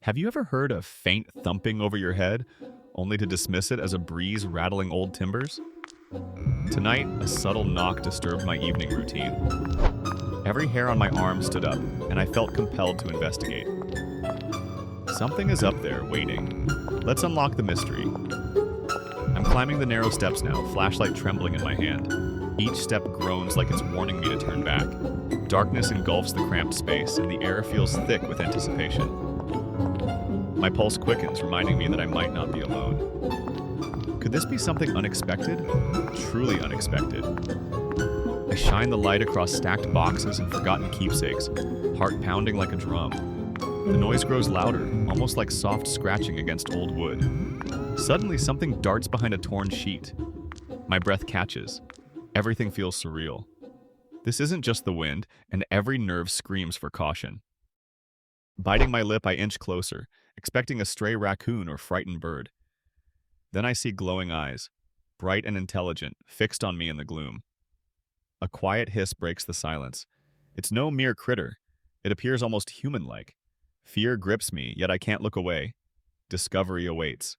Have you ever heard a faint thumping over your head, only to dismiss it as a breeze rattling old timbers? Tonight, a subtle knock disturbed my evening routine. Every hair on my arm stood up, and I felt compelled to investigate. Something is up there, waiting. Let's unlock the mystery. I'm climbing the narrow steps now, flashlight trembling in my hand. Each step groans like it's warning me to turn back. Darkness engulfs the cramped space, and the air feels thick with anticipation. My pulse quickens, reminding me that I might not be alone. Could this be something unexpected? Truly unexpected. I shine the light across stacked boxes and forgotten keepsakes, heart pounding like a drum. The noise grows louder, almost like soft scratching against old wood. Suddenly, something darts behind a torn sheet. My breath catches. Everything feels surreal. This isn't just the wind, and every nerve screams for caution. Biting my lip, I inch closer, expecting a stray raccoon or frightened bird. Then I see glowing eyes, bright and intelligent, fixed on me in the gloom. A quiet hiss breaks the silence. It's no mere critter. It appears almost human-like. Fear grips me, yet I can't look away. Discovery awaits.